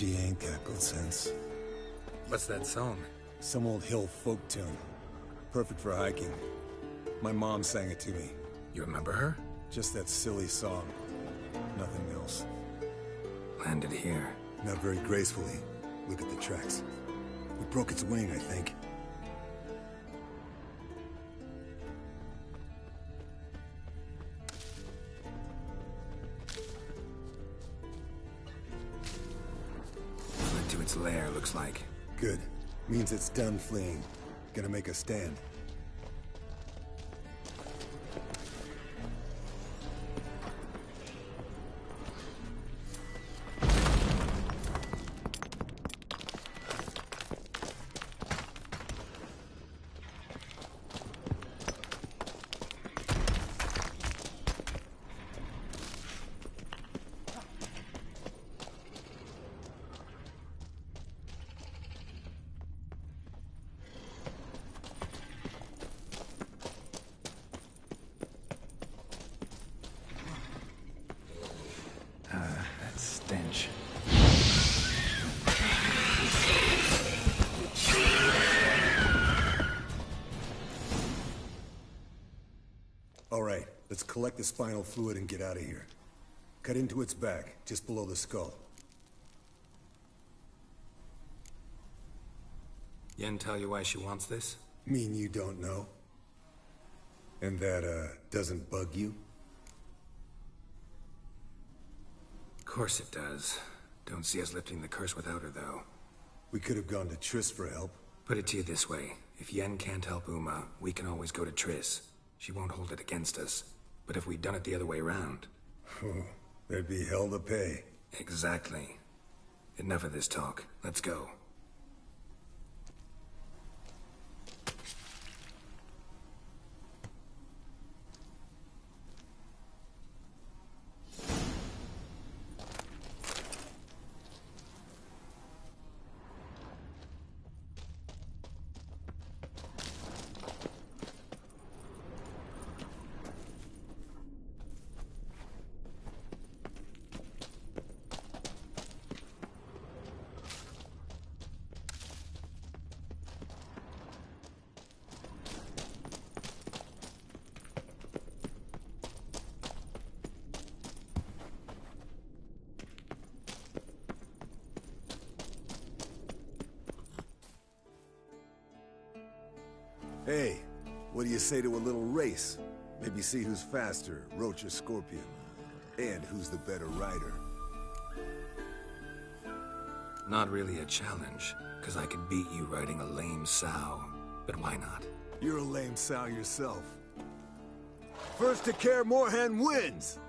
She ain't got good sense. What's that song? Some old hill folk tune. Perfect for hiking. My mom sang it to me. You remember her? Just that silly song. Nothing else. Landed here. Not very gracefully. Look at the tracks. We broke its wing, I think. Fled to its lair, looks like. Good. Means it's done fleeing. Gonna make a stand. That stench. All right, let's collect the spinal fluid and get out of here. Cut into its back, just below the skull. Yen tell you why she wants this? Mean you don't know? And that, doesn't bug you? Of course it does. Don't see us lifting the curse without her, though. We could have gone to Triss for help. Put it to you this way. If Yen can't help Uma, we can always go to Triss. She won't hold it against us. But if we'd done it the other way around... There'd be hell to pay. Exactly. Enough of this talk. Let's go. Hey, what do you say to a little race? Maybe see who's faster, Roach or Scorpion. And who's the better rider. Not really a challenge, because I could beat you riding a lame sow. But why not? You're a lame sow yourself. First to Kaer Morhen wins!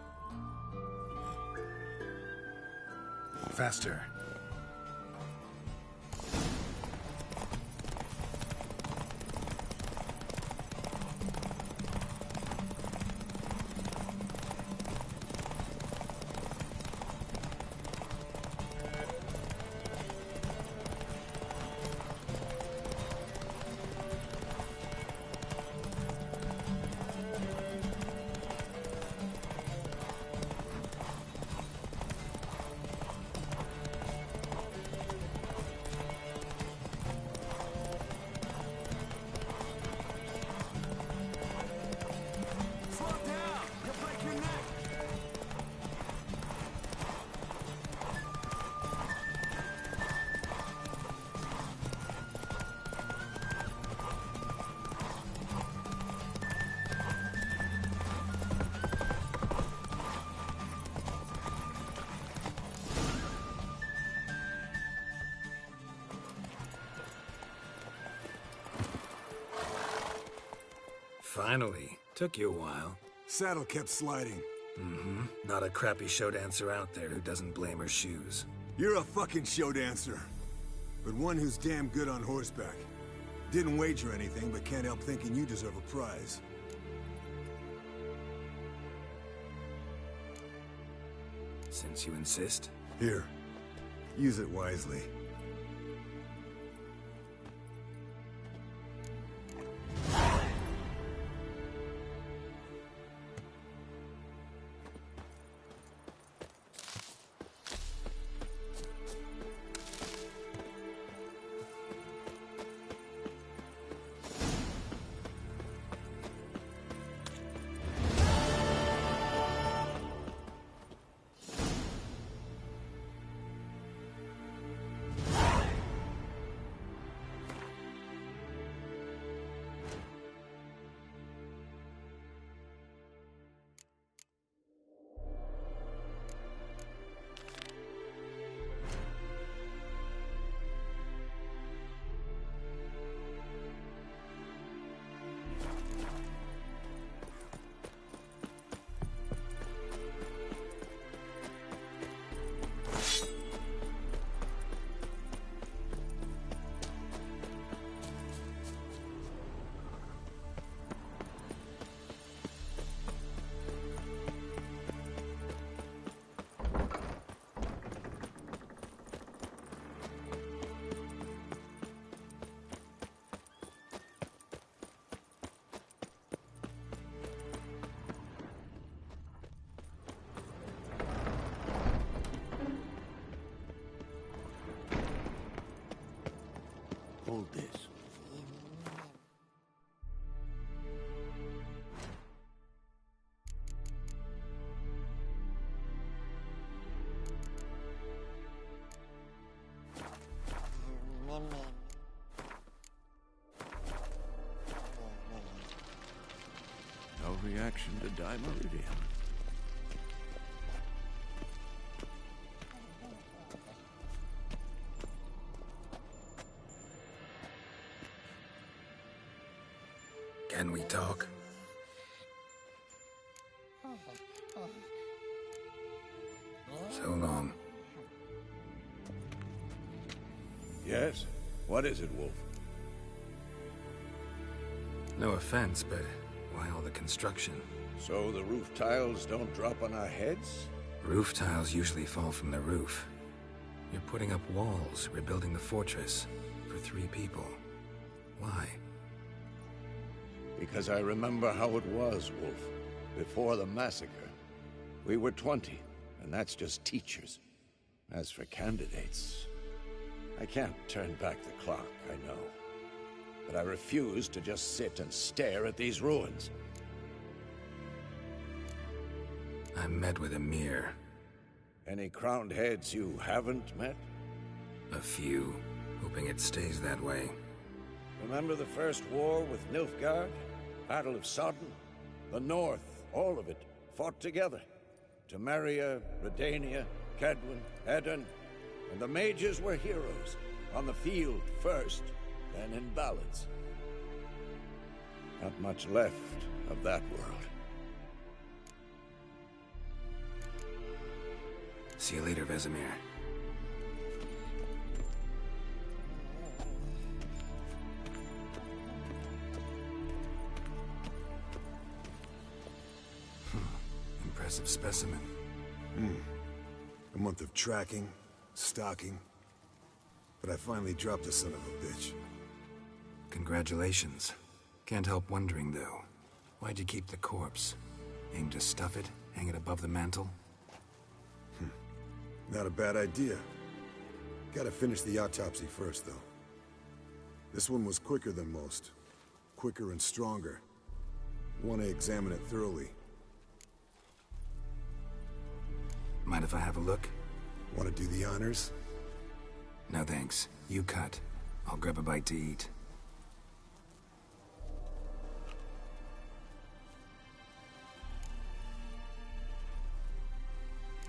Faster. Finally. Took you a while. Saddle kept sliding. Mm-hmm. Not a crappy show dancer out there who doesn't blame her shoes. You're a fucking show dancer. But one who's damn good on horseback. Didn't wager anything, but can't help thinking you deserve a prize. Since you insist. Here. Use it wisely. Hold this. No reaction to dimeridium. Can we talk? So long. Yes? What is it, Wolf? No offense, but why all the construction? So the roof tiles don't drop on our heads? Roof tiles usually fall from the roof. You're putting up walls, rebuilding the fortress. For 3 people. Why? Because I remember how it was, Wolf. Before the massacre. We were 20, and that's just teachers. As for candidates... I can't turn back the clock, I know. But I refuse to just sit and stare at these ruins. I met with Emir. Any crowned heads you haven't met? A few. Hoping it stays that way. Remember the first war with Nilfgaard? Battle of Sodden? The North, all of it, fought together. Temeria, Redania, Kedwen, Edirn, and the mages were heroes. On the field first, then in ballads. Not much left of that world. See you later, Vesemir. Impressive specimen. A month of tracking, stalking. But I finally dropped the son of a bitch. Congratulations. Can't help wondering, though. Why'd you keep the corpse? Aim to stuff it? Hang it above the mantle? Not a bad idea. Gotta finish the autopsy first, though. This one was quicker than most. Quicker and stronger. Want to examine it thoroughly. Mind if I have a look? Want to do the honors? No thanks. You cut. I'll grab a bite to eat.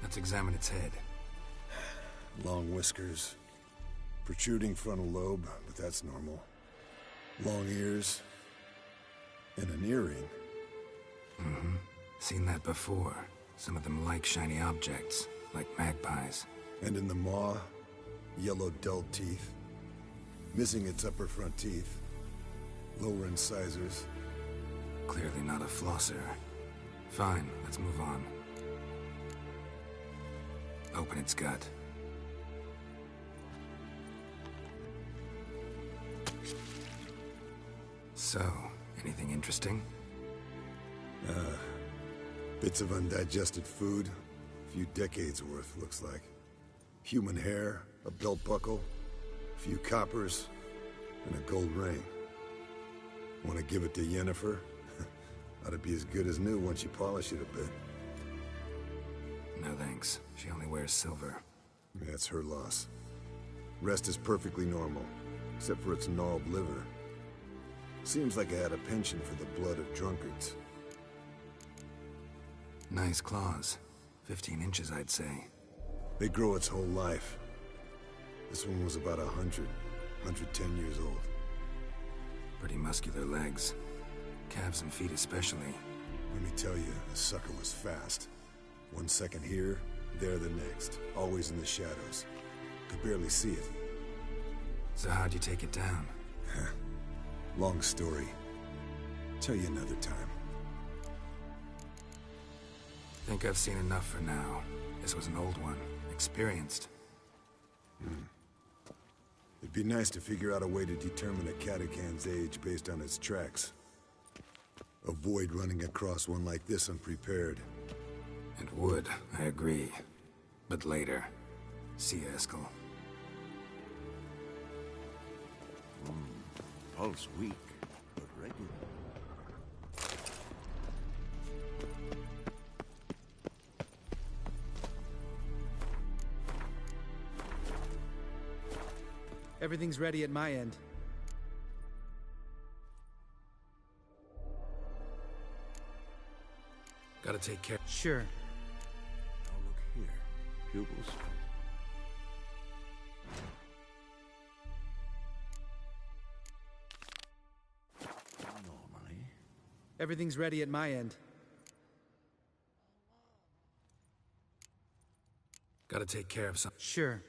Let's examine its head. Long whiskers. Protruding frontal lobe, but that's normal. Long ears. And an earring. Seen that before. Some of them like shiny objects, like magpies. And in the maw, yellow dull teeth. Missing its upper front teeth. Lower incisors. Clearly not a flosser. Fine, let's move on. Open its gut. So, anything interesting? Bits of undigested food. A few decades worth, looks like. Human hair, a belt buckle, a few coppers, and a gold ring. Want to give it to Yennefer? Ought to be as good as new once you polish it a bit. No thanks. She only wears silver. That's her loss. Rest is perfectly normal, except for its gnarled liver. Seems like I had a penchant for the blood of drunkards. Nice claws. 15 inches, I'd say. They grow its whole life. This one was about 110 years old. Pretty muscular legs. Calves and feet especially. Let me tell you, the sucker was fast. 1 second here, there the next. Always in the shadows. Could barely see it. So how'd you take it down? Long story. Tell you another time. Think I've seen enough for now. This was an old one. Experienced. It'd be nice to figure out a way to determine a Katakan's age based on its tracks. Avoid running across one like this unprepared. And would, I agree. But later. See you, Eskel. Pulse weak, but regular. Everything's ready at my end. Gotta take care. Sure. Now look here. Pupils. Normally. Everything's ready at my end. Gotta take care of some. Sure.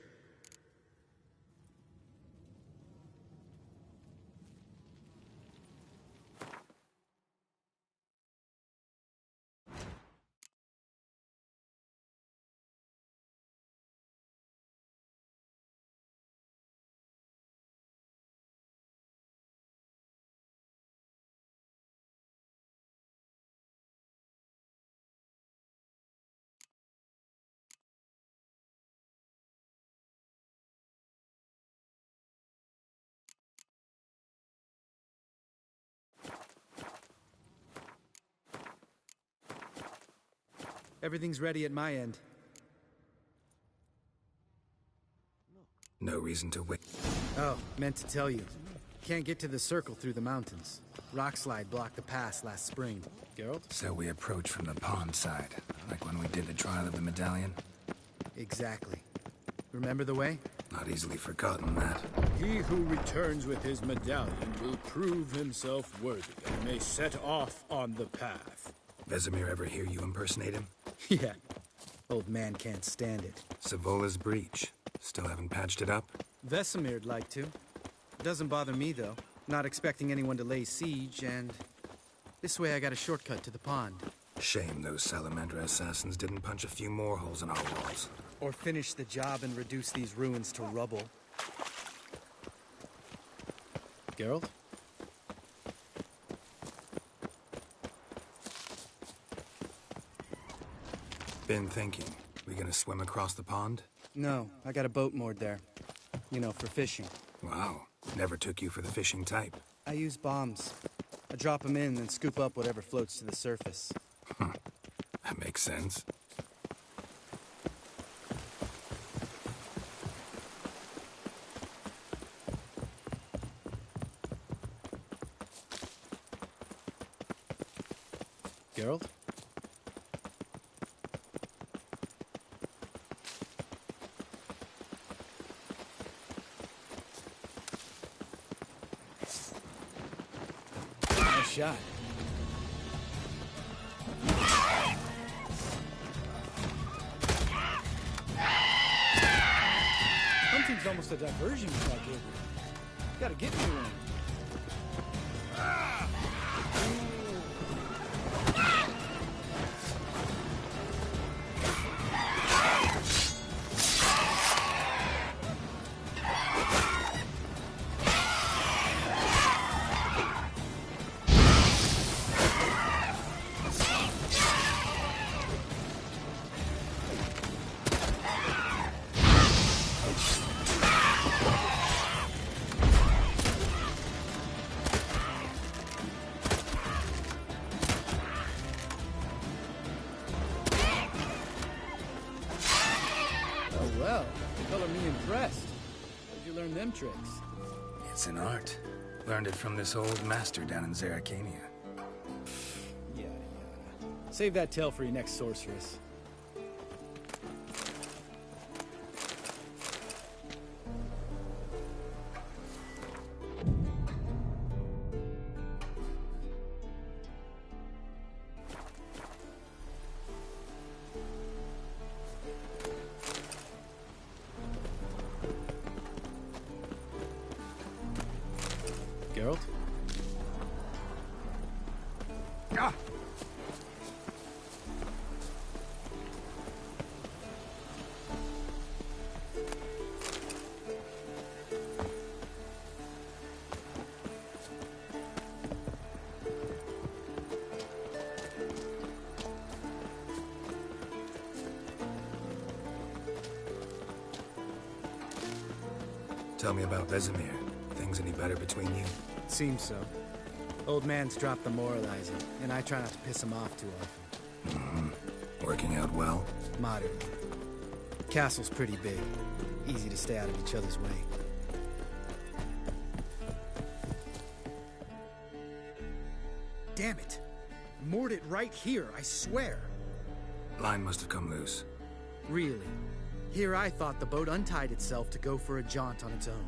Everything's ready at my end. No reason to wait. Oh, meant to tell you. Can't get to the circle through the mountains. Rockslide blocked the pass last spring. Geralt? So we approach from the pond side, like when we did the trial of the medallion? Exactly. Remember the way? Not easily forgotten, that. He who returns with his medallion will prove himself worthy and may set off on the path. Vesemir ever hear you impersonate him? Yeah. Old man can't stand it. Savola's breach. Still haven't patched it up? Vesemir'd like to. Doesn't bother me, though. Not expecting anyone to lay siege, and... this way I got a shortcut to the pond. Shame those Salamandra assassins didn't punch a few more holes in our walls. Or finish the job and reduce these ruins to rubble. Geralt? Been thinking. We gonna swim across the pond? No, I got a boat moored there. You know, for fishing. Wow. Never took you for the fishing type. I use bombs. I drop them in and scoop up whatever floats to the surface. That makes sense. Geralt? Nice shot. Hunting's almost a diversion without Gabriel. Gotta get me one. Well, you color me impressed. Where'd you learn them tricks? It's an art. Learned it from this old master down in Zerrikania. Yeah. Save that tale for your next sorceress. Geralt? Ah! Tell me about Vesemir. Things any better between you? Seems so. Old man's dropped the moralizer, and I try not to piss him off too often. Working out well? Moderately. Castle's pretty big. Easy to stay out of each other's way. Damn it! Moored it right here, I swear! Line must have come loose. Really? Here I thought the boat untied itself to go for a jaunt on its own.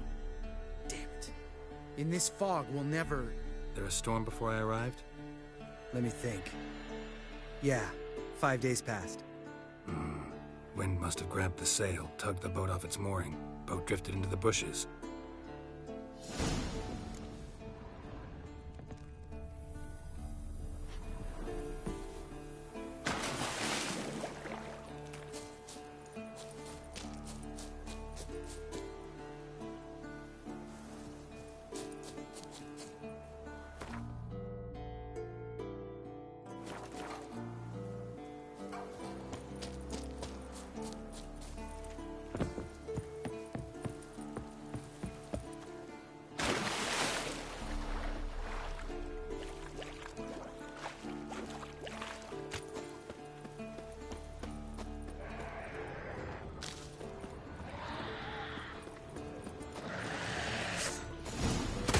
Damn it. In this fog, we'll never... There a storm before I arrived? Let me think. Yeah, 5 days passed. Wind must have grabbed the sail, tugged the boat off its mooring. Boat drifted into the bushes.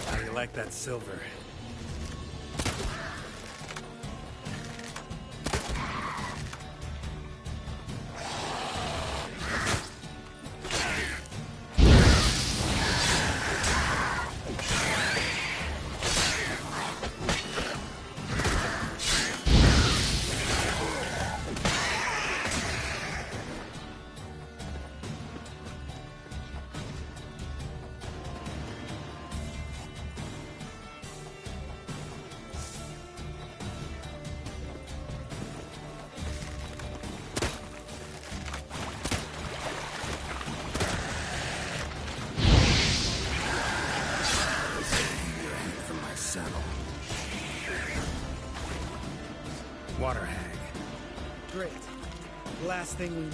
I like that silver. Water hag. Great. Last thing we need.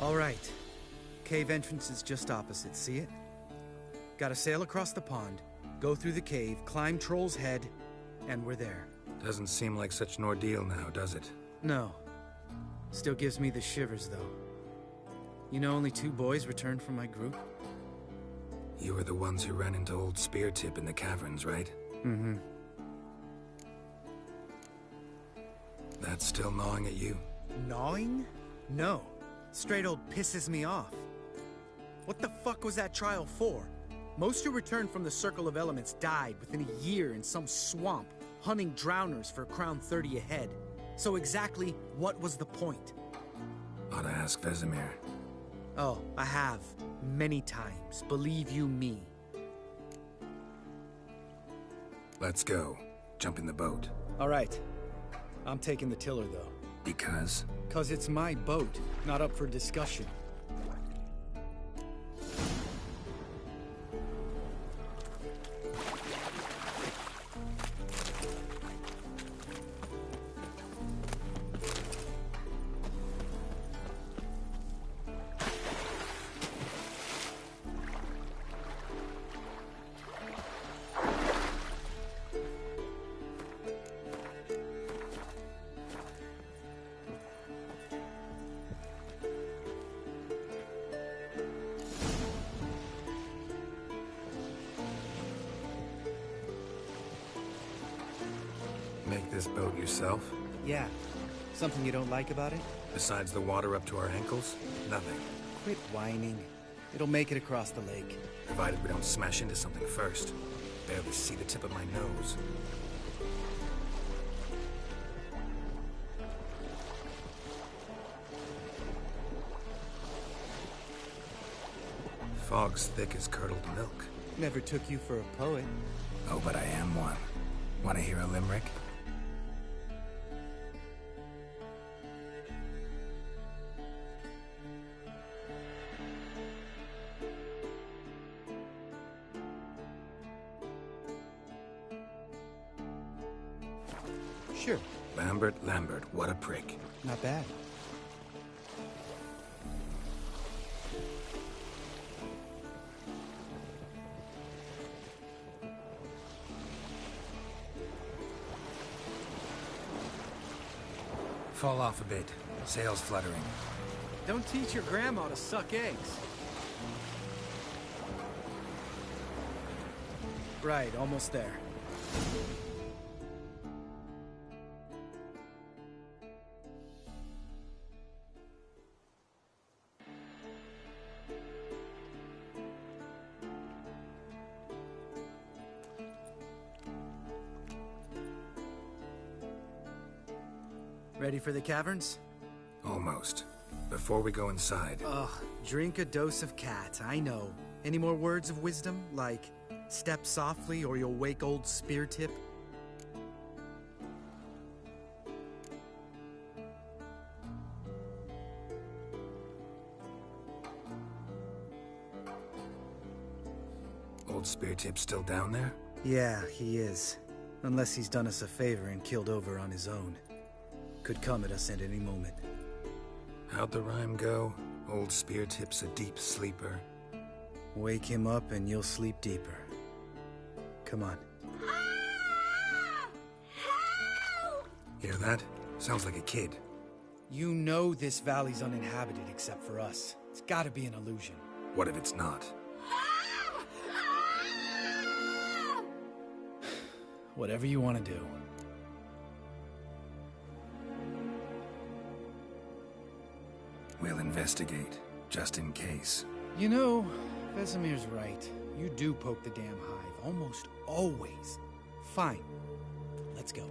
All right. Cave entrance is just opposite, see it? Gotta sail across the pond, go through the cave, climb Troll's Head, and we're there. Doesn't seem like such an ordeal now, does it? No. Still gives me the shivers, though. You know only 2 boys returned from my group? You were the ones who ran into old Speartip in the caverns, right? Mm-hmm. That's still gnawing at you? Gnawing? No. Straight old pisses me off. What the fuck was that trial for? Most who returned from the Circle of Elements died within a year in some swamp, hunting drowners for Crown 30 a head. So exactly what was the point? Ought to ask Vesemir. Oh, I have. Many times. Believe you me. Let's go. Jump in the boat. All right. I'm taking the tiller, though. Because? 'Cause it's my boat, not up for discussion. Make this boat yourself? Yeah. Something you don't like about it? Besides the water up to our ankles? Nothing. Quit whining. It'll make it across the lake. Provided we don't smash into something first. Barely see the tip of my nose. Fog's thick as curdled milk. Never took you for a poet. Oh, but I am one. Want to hear a limerick? Sure. Lambert, what a prick. Not bad. Fall off a bit. Sails fluttering. Don't teach your grandma to suck eggs. Right, almost there. Ready for the caverns? Almost. Before we go inside... Ugh, drink a dose of cat, I know. Any more words of wisdom, like, step softly or you'll wake old Spear Tip? Old Spear Tip's still down there? Yeah, he is. Unless he's done us a favor and killed over on his own. Could come at us at any moment. How'd the rhyme go? Old Spear Tip's a deep sleeper. Wake him up and you'll sleep deeper. Come on. Hear that? Sounds like a kid. You know this valley's uninhabited except for us. It's gotta be an illusion. What if it's not? Whatever you want to do. We'll investigate, just in case. You know, Vesemir's right. You do poke the damn hive, almost always. Fine. Let's go.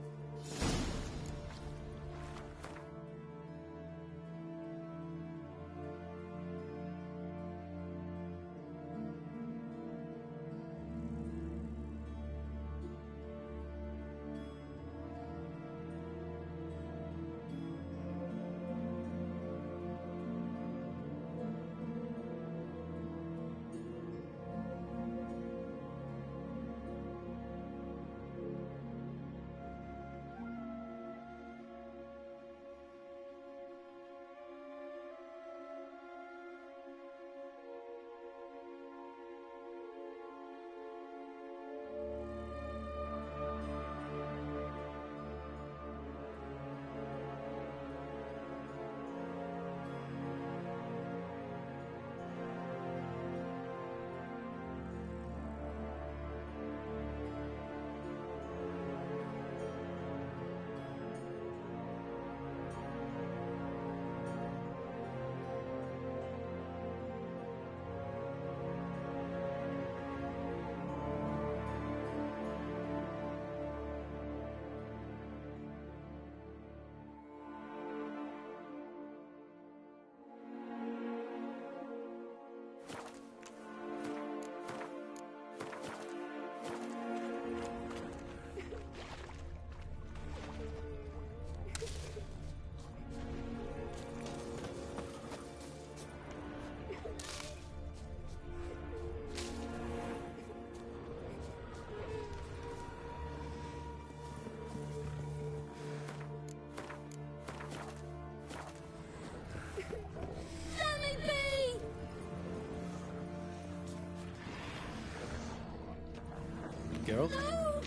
Geralt? No!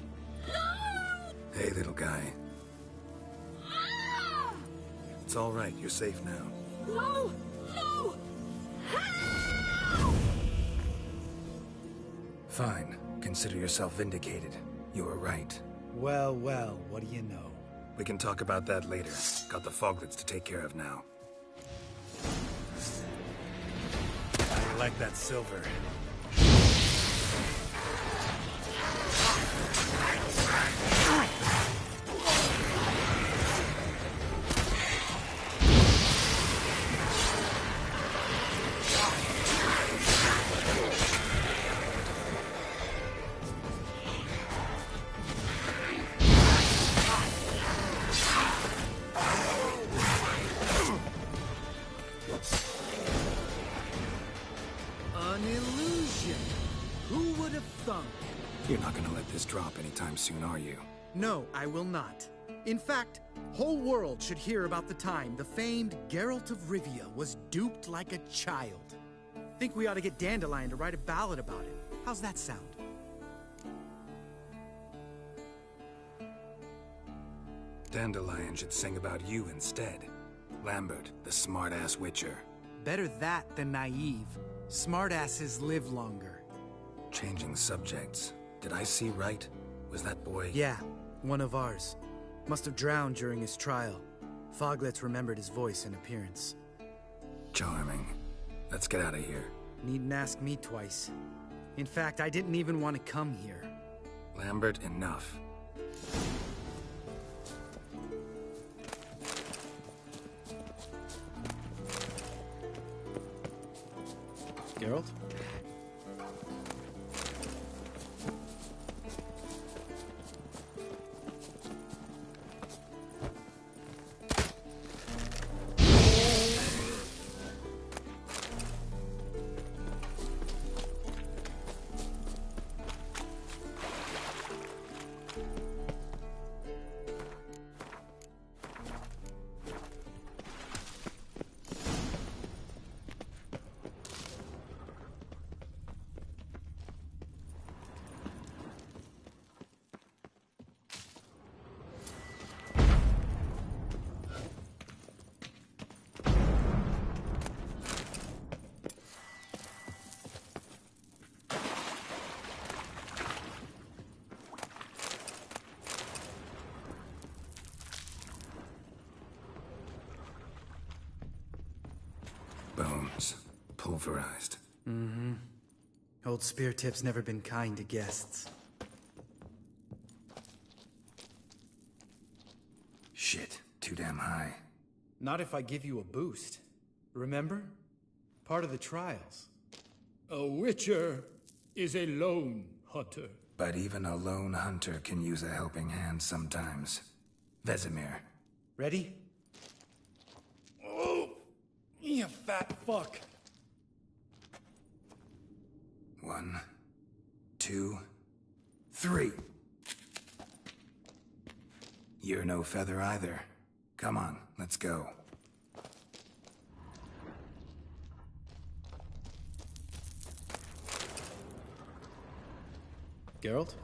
No! Hey, little guy. It's all right. You're safe now. No! No! Fine. Consider yourself vindicated. You were right. Well, well, what do you know? We can talk about that later. Got the Foglets to take care of now. I like that silver. An illusion. Who would have thunk? You're not gonna let this drop anytime soon, are you? No, I will not. In fact, whole world should hear about the time the famed Geralt of Rivia was duped like a child. Think we ought to get Dandelion to write a ballad about it. How's that sound? Dandelion should sing about you instead. Lambert, the smart-ass Witcher. Better that than naive. Smartasses live longer. Changing subjects. Did I see right? Was that boy... Yeah, one of ours. Must have drowned during his trial. Foglets remembered his voice and appearance. Charming. Let's get out of here. Needn't ask me twice. In fact, I didn't even want to come here. Lambert, enough. Geralt? Bones. Pulverized. Mm-hmm. Old Speartip's never been kind to guests. Shit. Too damn high. Not if I give you a boost. Remember? Part of the trials. A Witcher is a lone hunter. But even a lone hunter can use a helping hand sometimes. Vesemir. Ready? Oh! You fat fuck! 1, 2, 3. You're no feather either. Come on, let's go. Geralt?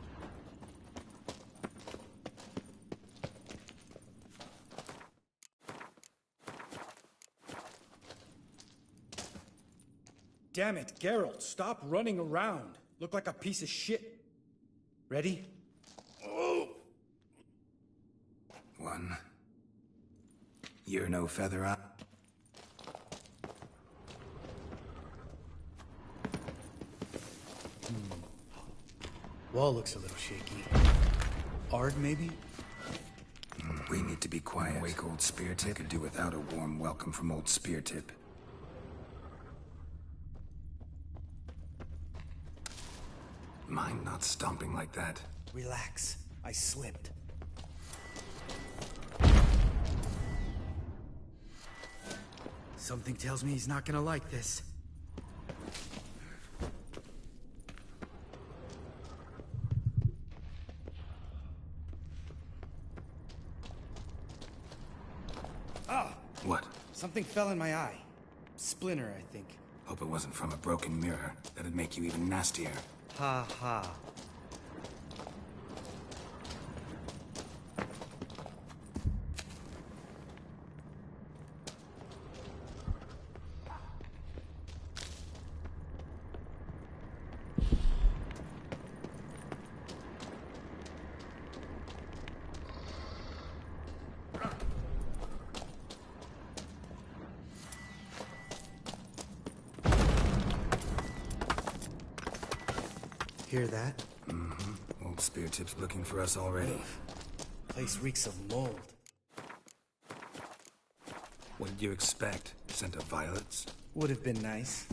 Damn it, Geralt, stop running around. Look like a piece of shit. Ready? Oh! 1. You're no feather either. Wall looks a little shaky. Ard, maybe? We need to be quiet. Wake old Speartip could do without a warm welcome from old Speartip. Mind not stomping like that. Relax. I slipped. Something tells me he's not gonna like this. Ah! What? Something fell in my eye. Splinter, I think. Hope it wasn't from a broken mirror. That'd make you even nastier. Ha ha. Hear that? Mm-hmm. Old Speartip's looking for us already. Place reeks of mold. What did you expect? Scent of violets? Would have been nice.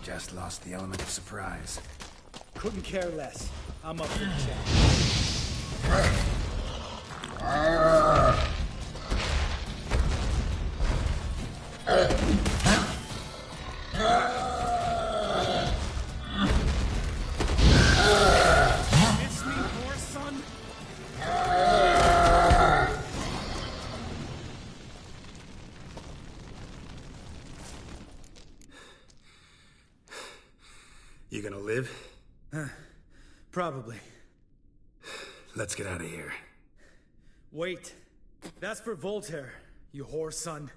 Just lost the element of surprise. Couldn't care less. I'm up for the challenge. You gonna live? Probably. Let's get out of here. Wait. That's for Voltaire, you whore son.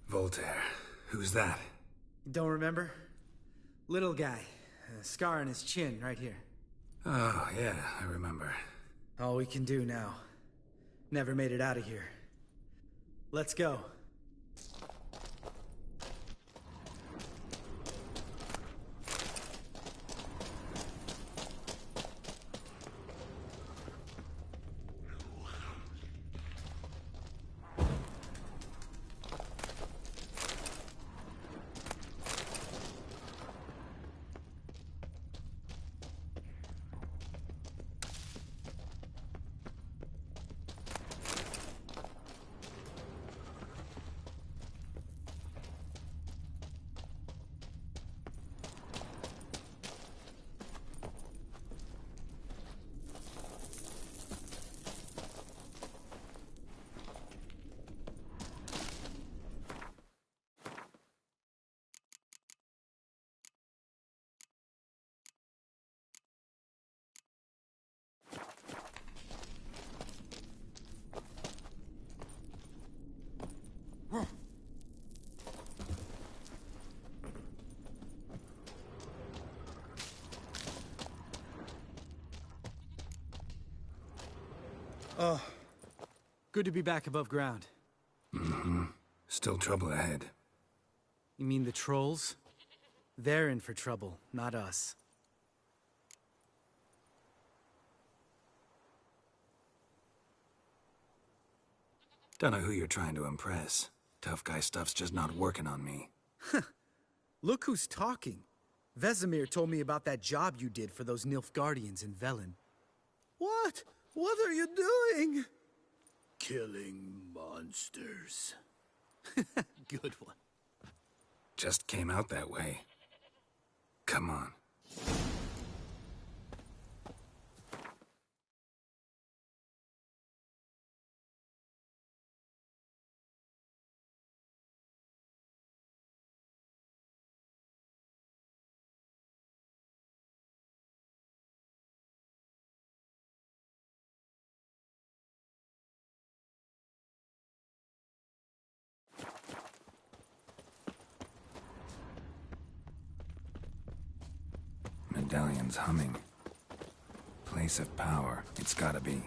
Voltaire. Who's that? Don't remember? Little guy. A scar on his chin, right here. Oh, yeah, I remember. All we can do now. Never made it out of here. Let's go. Oh, good to be back above ground. Mm-hmm. Still trouble ahead. You mean the trolls? They're in for trouble, not us. Don't know who you're trying to impress. Tough guy stuff's just not working on me. Look who's talking. Vesemir told me about that job you did for those Nilfgaardians in Velen. What? What are you doing? Killing monsters. Good one. Just came out that way. Come on. Medallion's humming. Place of power. It's gotta be.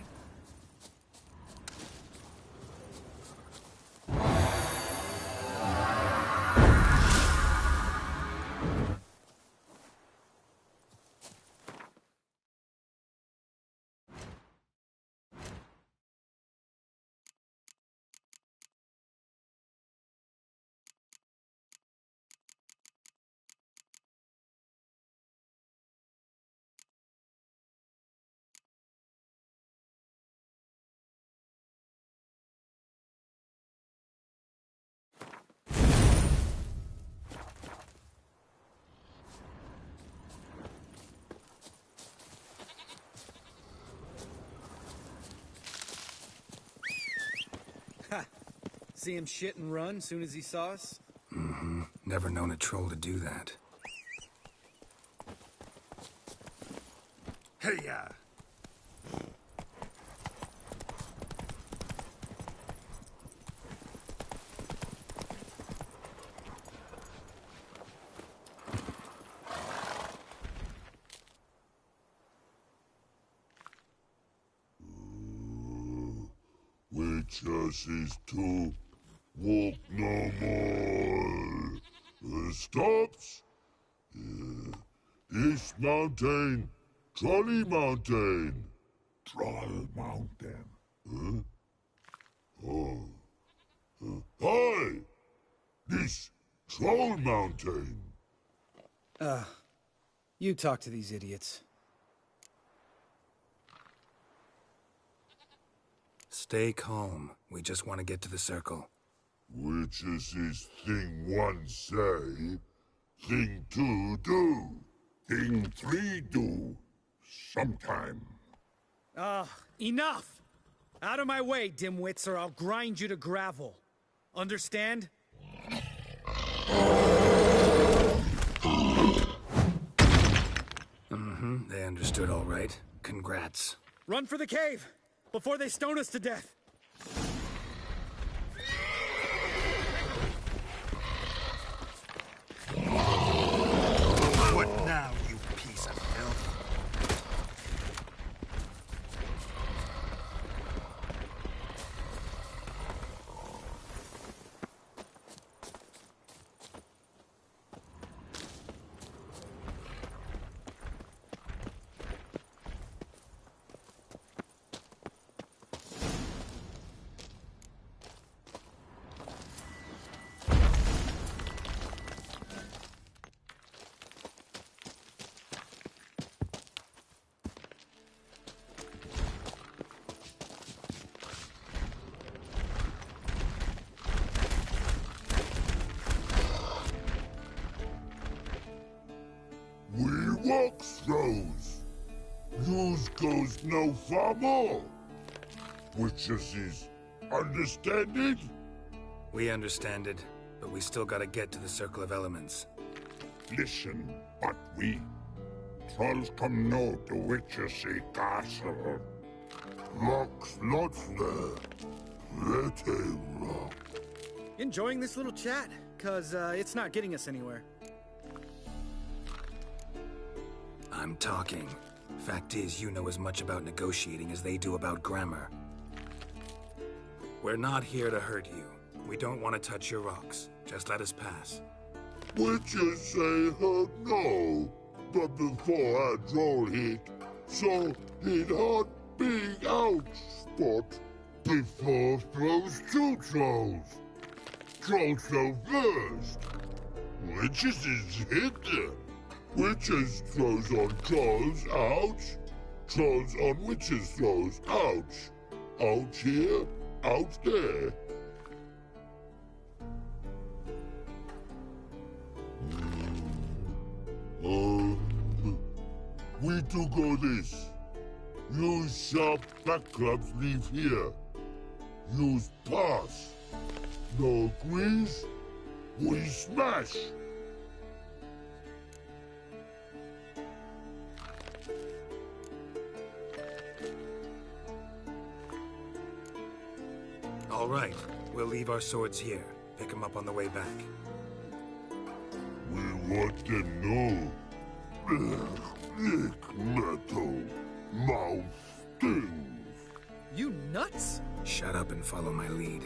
See him shit and run soon as he saw us? Mm-hmm. Never known a troll to do that. Hey-ya! Witches is to walk no more. Stops? East Mountain, Trolley Mountain. Troll Mountain. Huh? Oh. Hi! This Troll Mountain. You talk to these idiots. Stay calm. We just want to get to the circle. Witches is thing one say, thing two do, thing three do, sometime. Enough! Out of my way, dimwits, or I'll grind you to gravel. Understand? They understood all right. Congrats. Run for the cave! Before they stone us to death! What now, you piece of filth? We walk throws. Yous goes no far more. Witches is understand it? We understand it, but we still gotta get to the Circle of Elements. Listen, but we trolls come no to Witches castle. Rocks lots there. Let a rock. Enjoying this little chat? Cause, it's not getting us anywhere. I'm talking. Fact is, you know as much about negotiating as they do about grammar. We're not here to hurt you. We don't want to touch your rocks. Just let us pass. Witches say her no, but before I troll hit, so it hot big out spot before throws two trolls. Trolls go first. Witches is hit. Witches throws on trolls, ouch. Trolls on witches throws, ouch. Out here, out there. We do go this. Use sharp back clubs leave here. Use pass. No agrees, we smash. All right, we'll leave our swords here. Pick them up on the way back. We want to know. Nick metal. Mouth stings. You nuts? Shut up and follow my lead.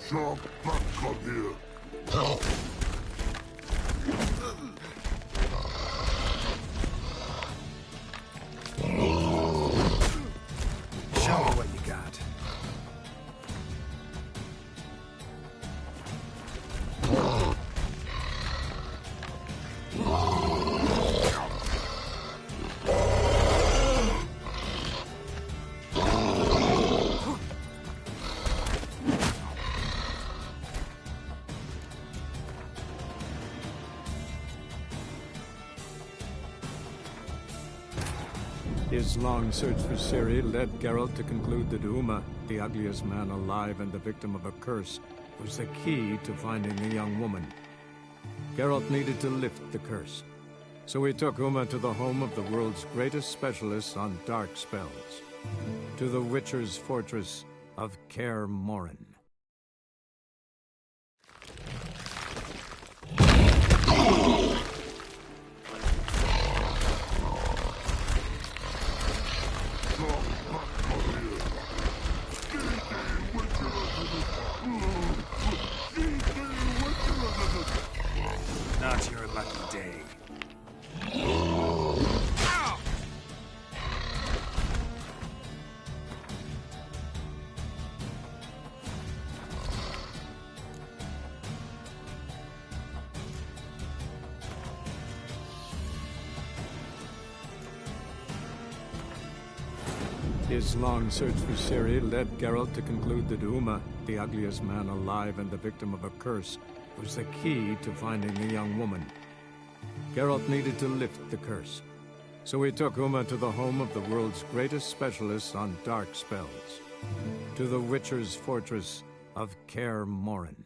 Sharp back club here. Show me what you got. His long search for Ciri led Geralt to conclude that Uma, the ugliest man alive and the victim of a curse, was the key to finding the young woman. Geralt needed to lift the curse, so he took Uma to the home of the world's greatest specialists on dark spells, to the Witcher's fortress of Kaer Morhen. Not your lucky day. His long search for Ciri led Geralt to conclude that Uma, the ugliest man alive and the victim of a curse, was the key to finding the young woman. Geralt needed to lift the curse, so he took Uma to the home of the world's greatest specialist on dark spells, to the Witcher's fortress of Kaer Morhen.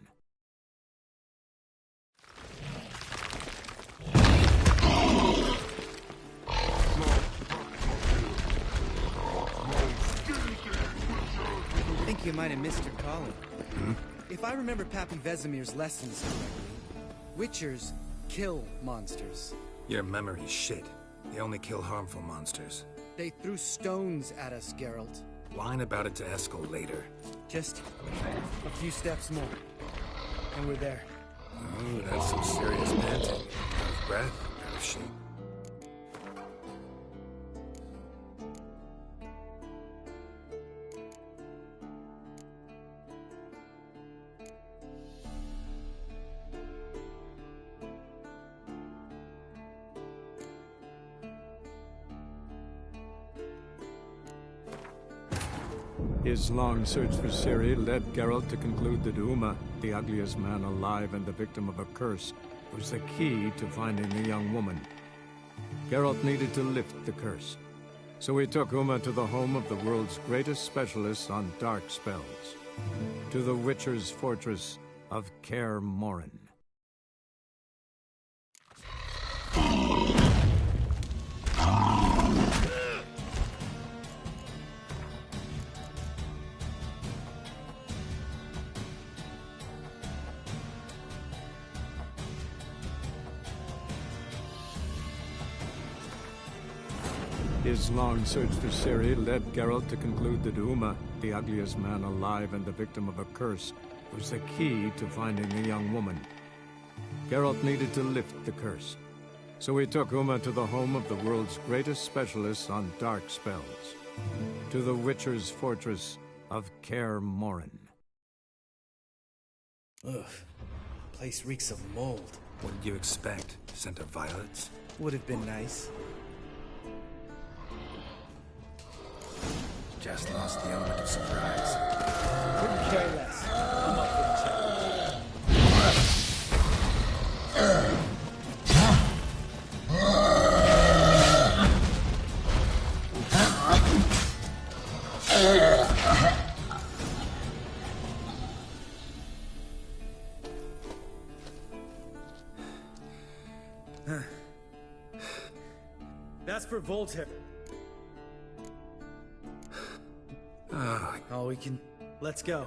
I think you might have missed your calling. If I remember Pappy Vesemir's lessons correctly, Witchers kill monsters. Your memory's shit. They only kill harmful monsters. They threw stones at us, Geralt. Whine about it to Eskel later. Just a few steps more, and we're there. Oh, that's some serious panting. Out of breath, out of shape. His long search for Ciri led Geralt to conclude that Uma, the ugliest man alive and the victim of a curse, was the key to finding the young woman. Geralt needed to lift the curse, so he took Uma to the home of the world's greatest specialist on dark spells, to the Witcher's fortress of Kaer Morhen. His long search for Ciri led Geralt to conclude that Uma, the ugliest man alive and the victim of a curse, was the key to finding the young woman. Geralt needed to lift the curse, so he took Uma to the home of the world's greatest specialist on dark spells, to the Witcher's fortress of Kaer Morhen. Ugh. Place reeks of mold. What did you expect? Scent of violets? Would have been nice. Just lost the element of surprise. Couldn't care less. I'm up for the challenge. That's for Voltaire. Oh, we can... Let's go.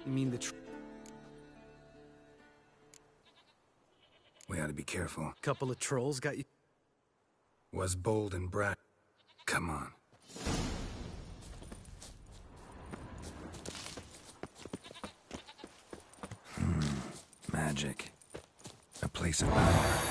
You mean the We ought to be careful. couple of trolls got you? Was bold and brash. Come on. Magic. A place of power.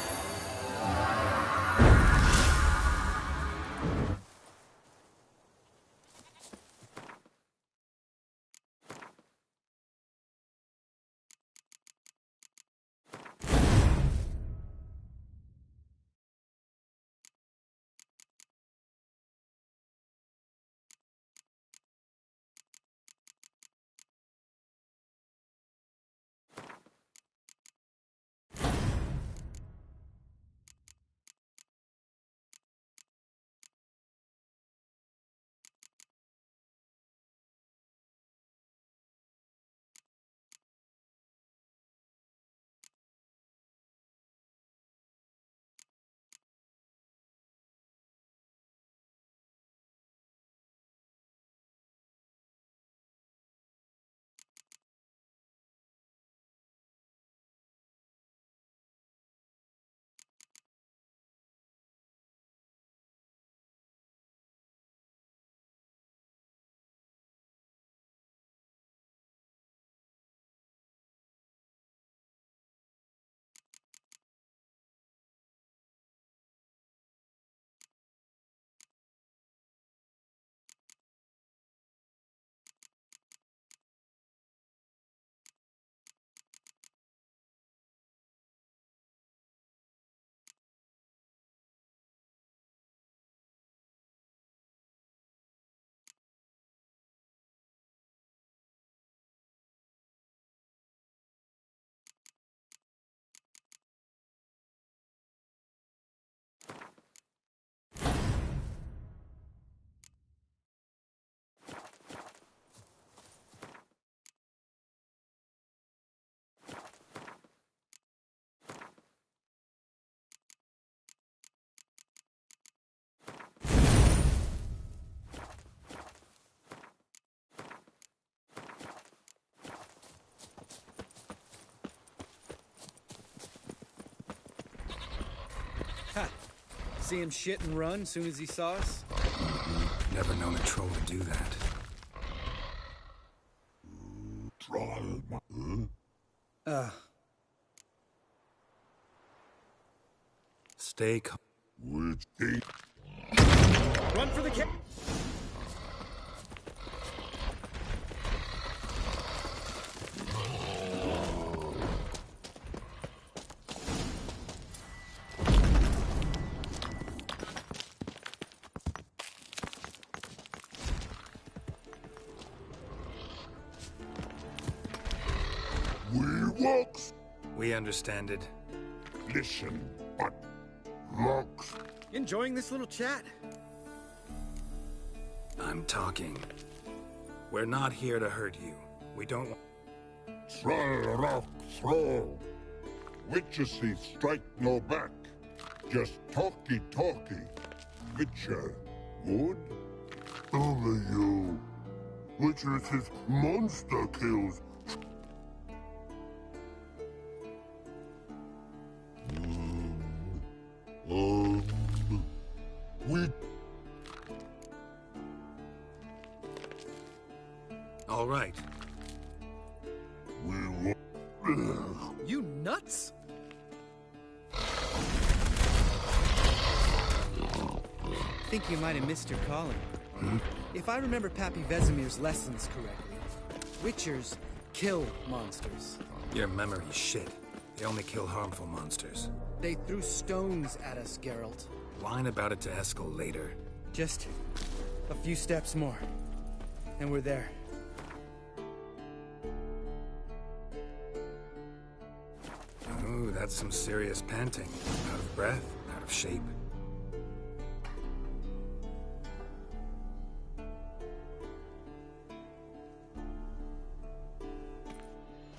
See him shit and run soon as he saw us? Never known a troll to do that. Stay calm. Which gate? Run for the ca- We walks. We understand it. Listen, but locks. Enjoying this little chat? I'm talking. We're not here to hurt you. We don't want... Troll rock throw. Witcher say strike no back. Just talky. Witcher, good? Over you. Witcher says monster kills. We... All right. We... You nuts? Think you might have missed your calling. If I remember Pappy Vesemir's lessons correctly, Witchers kill monsters. Your memory's shit. They only kill harmful monsters. They threw stones at us, Geralt. Whine about it to Eskel later. Just a few steps more, and we're there. Ooh, that's some serious panting. Out of breath, out of shape.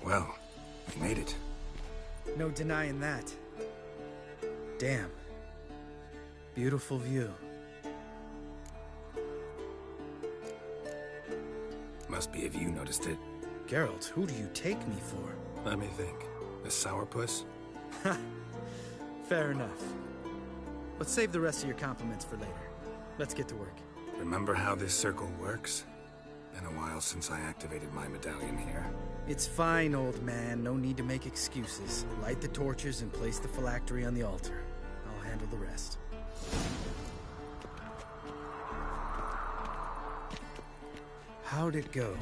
Well, we made it. No denying that. Damn. Beautiful view. Must be if you noticed it. Geralt, who do you take me for? Let me think. The sourpuss? Fair enough. Let's save the rest of your compliments for later. Let's get to work. Remember how this circle works? Been a while since I activated my medallion here. It's fine, old man. No need to make excuses. Light the torches and place the phylactery on the altar. I'll handle the rest. How'd it go?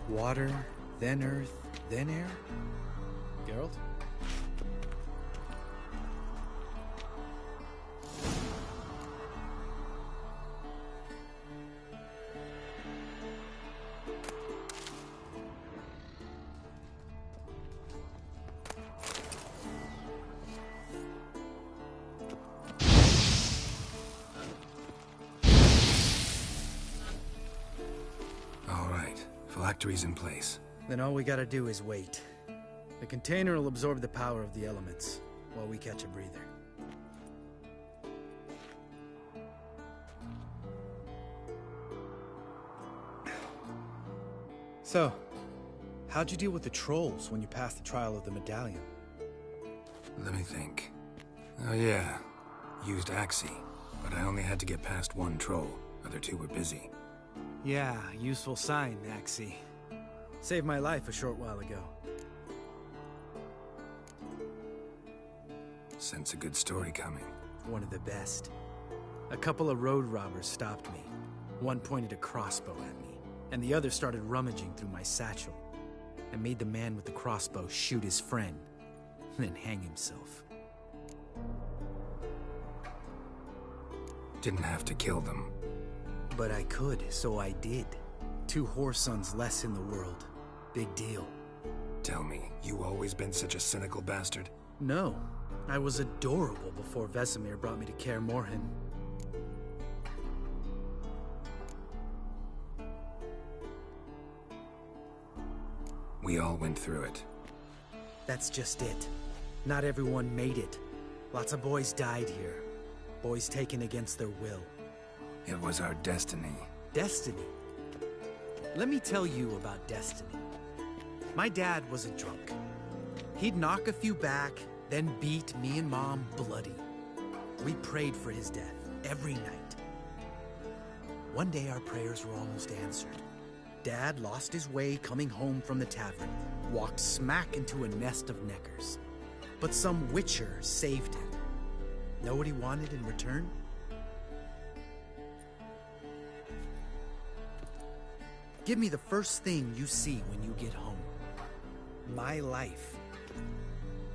Water, then earth, then air? Geralt? All right, phylactery's in place. Then all we gotta do is wait. The container will absorb the power of the elements, while we catch a breather. So, how'd you deal with the trolls when you passed the trial of the medallion? Let me think. Oh yeah, used Axii, but I only had to get past one troll. Other two were busy. Yeah, useful sign, Axii. Saved my life a short while ago. Sense a good story coming. One of the best. A couple of road robbers stopped me. One pointed a crossbow at me, and the other started rummaging through my satchel. I made the man with the crossbow shoot his friend, then hang himself. Didn't have to kill them. But I could, so I did. 2 whoresons less in the world. Big deal. Tell me, you always been such a cynical bastard? No. I was adorable before Vesemir brought me to Kaer Morhen. We all went through it. That's just it. Not everyone made it. Lots of boys died here. Boys taken against their will. It was our destiny. Destiny? Let me tell you about destiny. My dad was a drunk. He'd knock a few back, then beat me and Mom bloody. We prayed for his death every night. One day our prayers were almost answered. Dad lost his way coming home from the tavern, walked smack into a nest of neckers. But some witcher saved him. Know what he wanted in return? Give me the first thing you see when you get home. My life.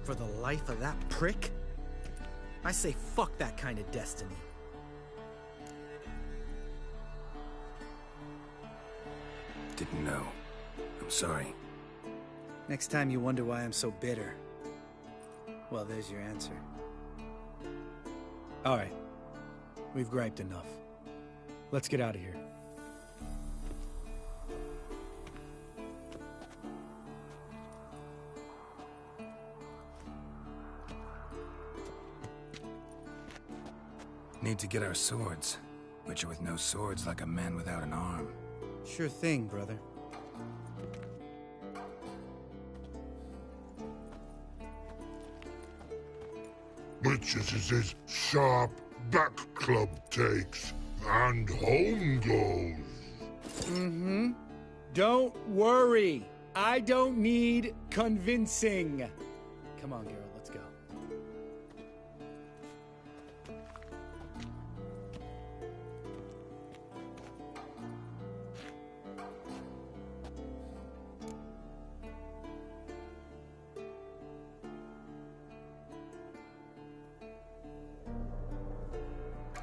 For the life of that prick? I say fuck that kind of destiny. Didn't know. I'm sorry. Next time you wonder why I'm so bitter, well, there's your answer. All right. We've griped enough. Let's get out of here. Need to get our swords. Witcher with no swords like a man without an arm. Sure thing, brother. Witches is his sharp back club takes, and home goes. Mm-hmm. Don't worry. I don't need convincing. Come on, Geralt, let's go.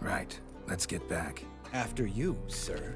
Right. Let's get back. After you, sir.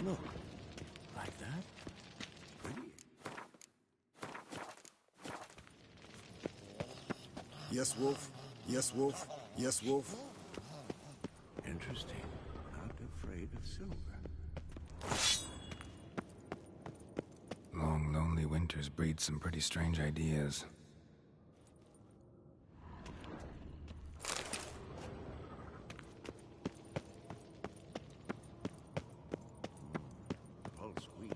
Look, like that. Pretty. Yes, Wolf. Yes, Wolf. Yes, Wolf. Interesting. Not afraid of silver. Long, lonely winters breed some pretty strange ideas. Pulse weak.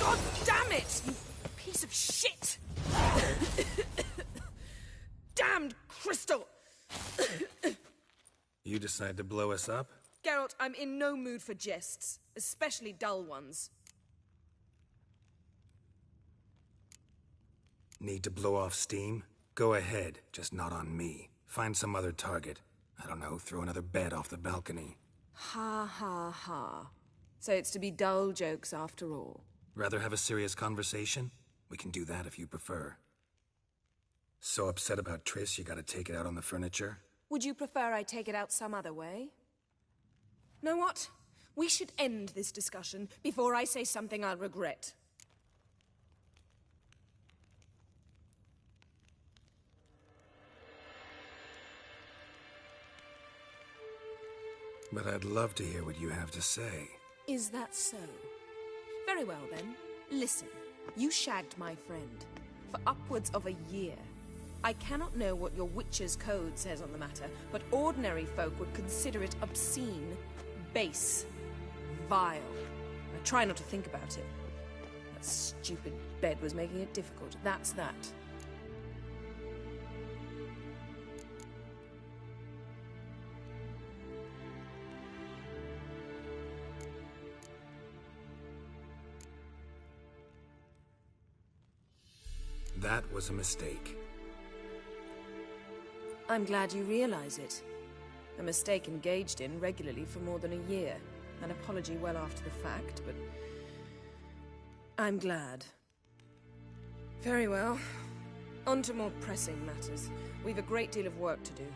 God damn it, you piece of shit! Damned crystal! You decide to blow us up? Geralt, I'm in no mood for jests, especially dull ones. Need to blow off steam? Go ahead, just not on me. Find some other target. I don't know, throw another bed off the balcony. Ha ha ha. So it's to be dull jokes after all. Rather have a serious conversation? We can do that if you prefer. So upset about Triss you gotta take it out on the furniture? Would you prefer I take it out some other way? Know what? We should end this discussion before I say something I'll regret. But I'd love to hear what you have to say. Is that so? Very well then. Listen, you shagged my friend for upwards of a year. I cannot know what your Witcher's Code says on the matter, but ordinary folk would consider it obscene, base, vile. I try not to think about it. That stupid bed was making it difficult. That's that. That was a mistake. I'm glad you realize it. A mistake engaged in regularly for more than a year. An apology well after the fact, but I'm glad. Very well. On to more pressing matters. We've a great deal of work to do.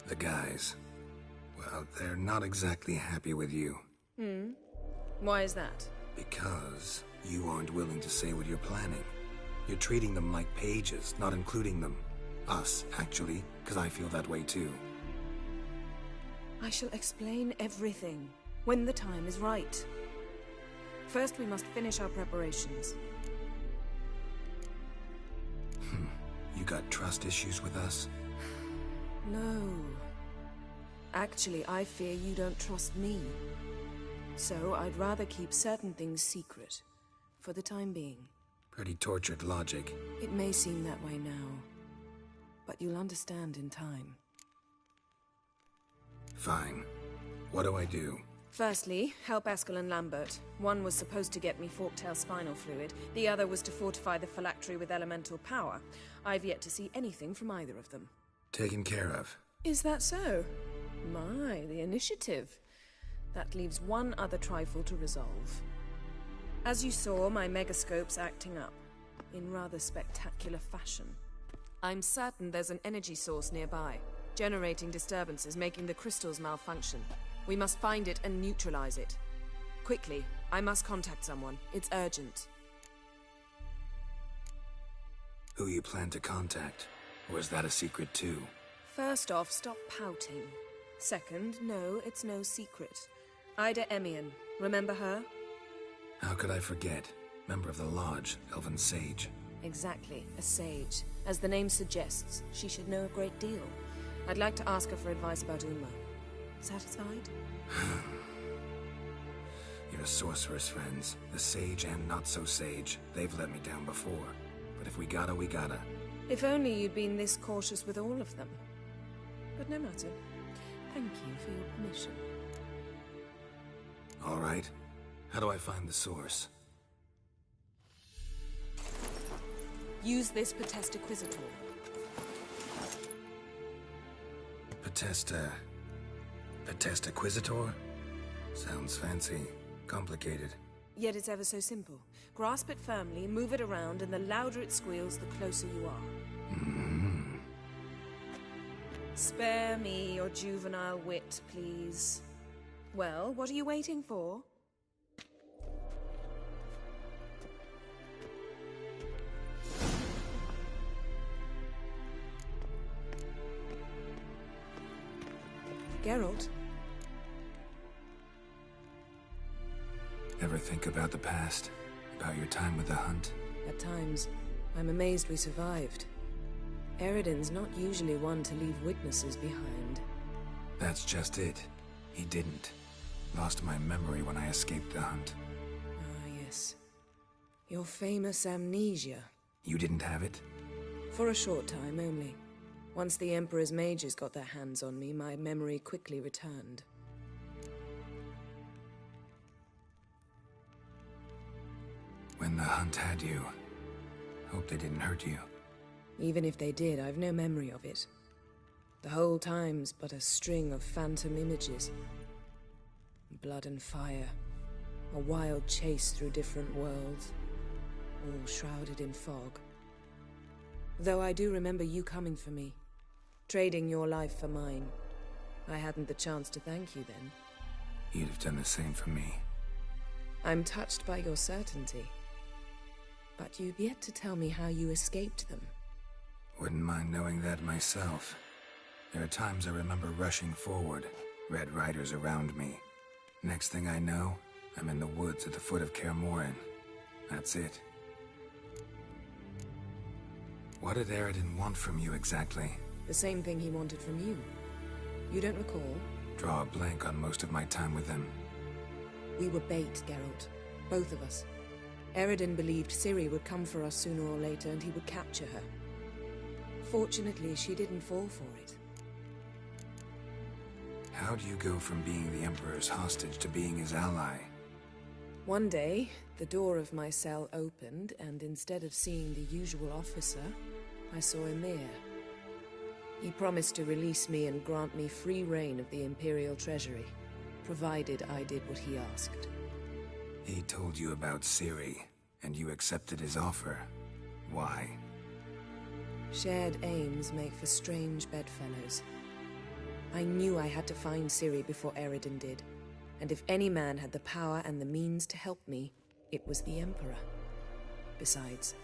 The guys. Well, they're not exactly happy with you. Why is that? Because you aren't willing to say what you're planning. You're treating them like pages, not including them. Us, actually, because I feel that way too. I shall explain everything when the time is right. First, we must finish our preparations. You got trust issues with us? No. Actually, I fear you don't trust me. So I'd rather keep certain things secret, for the time being. Pretty tortured logic. It may seem that way now, but you'll understand in time. Fine. What do I do? Firstly, help Eskel and Lambert. One was supposed to get me Forktail spinal fluid, the other was to fortify the phylactery with elemental power. I've yet to see anything from either of them. Taken care of. Is that so? My, the initiative. That leaves one other trifle to resolve. As you saw, my megascope's acting up, in rather spectacular fashion. I'm certain there's an energy source nearby, generating disturbances, making the crystals malfunction. We must find it and neutralize it. Quickly, I must contact someone. It's urgent. Who you plan to contact? Or is that a secret too? First off, stop pouting. Second, no, it's no secret. Ida Emian. Remember her? How could I forget? Member of the Lodge, Elven Sage. Exactly, a sage. As the name suggests, she should know a great deal. I'd like to ask her for advice about Uma. Satisfied? Your sorceress friends, the sage and not-so-sage, they've let me down before. But if we gotta, we gotta. If only you'd been this cautious with all of them. But no matter. Thank you for your permission. All right. How do I find the source? Use this Potestaquizator. Potestaquizator? Sounds fancy. Complicated. Yet it's ever so simple. Grasp it firmly, move it around, and the louder it squeals, the closer you are. Mm-hmm. Spare me your juvenile wit, please. Well, what are you waiting for? Geralt? Ever think about the past? About your time with the Hunt? At times, I'm amazed we survived. Eridan's not usually one to leave witnesses behind. That's just it. He didn't. Lost my memory when I escaped the Hunt. Ah, yes. Your famous amnesia. You didn't have it? For a short time only. Once the Emperor's mages got their hands on me, my memory quickly returned. When the Hunt had you, hope they didn't hurt you. Even if they did, I've no memory of it. The whole time's but a string of phantom images. Blood and fire. A wild chase through different worlds. All shrouded in fog. Though I do remember you coming for me. Trading your life for mine. I hadn't the chance to thank you then. You'd have done the same for me. I'm touched by your certainty. But you've yet to tell me how you escaped them. Wouldn't mind knowing that myself. There are times I remember rushing forward, Red Riders around me. Next thing I know, I'm in the woods at the foot of Kaer Morhen. That's it. What did Eridan want from you exactly? The same thing he wanted from you. You don't recall? Draw a blank on most of my time with him. We were bait, Geralt. Both of us. Eridan believed Ciri would come for us sooner or later and he would capture her. Fortunately, she didn't fall for it. How do you go from being the Emperor's hostage to being his ally? One day, the door of my cell opened, and instead of seeing the usual officer, I saw Emhyr. He promised to release me and grant me free reign of the Imperial Treasury, provided I did what he asked. He told you about Ciri, and you accepted his offer. Why? Shared aims make for strange bedfellows. I knew I had to find Ciri before Eridan did, and if any man had the power and the means to help me, it was the Emperor. Besides,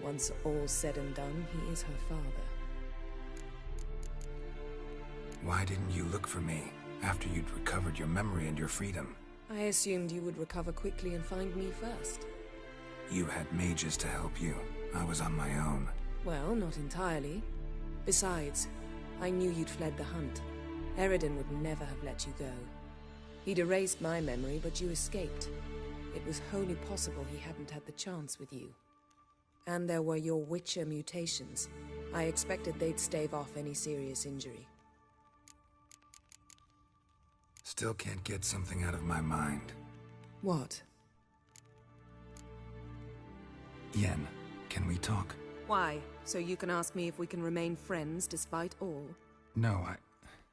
once all's said and done, he is her father. Why didn't you look for me, after you'd recovered your memory and your freedom? I assumed you would recover quickly and find me first. You had mages to help you. I was on my own. Well, not entirely. Besides, I knew you'd fled the Hunt. Eridan would never have let you go. He'd erased my memory, but you escaped. It was wholly possible he hadn't had the chance with you. And there were your Witcher mutations. I expected they'd stave off any serious injury. Still can't get something out of my mind. What? Yen, can we talk? Why? So you can ask me if we can remain friends despite all? No,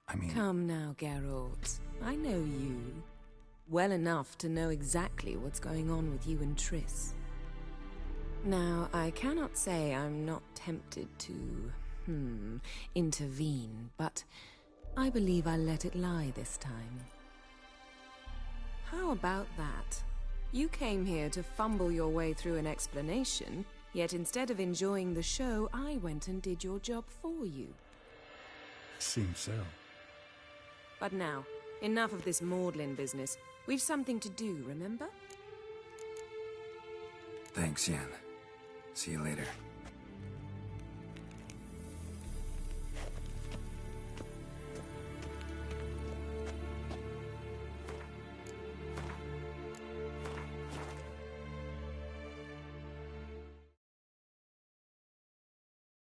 I mean... Come now, Geralt. I know you. Well enough to know exactly what's going on with you and Triss. Now, I cannot say I'm not tempted to, intervene, but I believe I'll let it lie this time. How about that? You came here to fumble your way through an explanation, yet instead of enjoying the show, I went and did your job for you. Seems so. But now, enough of this maudlin business. We've something to do, remember? Thanks, Yen. See you later.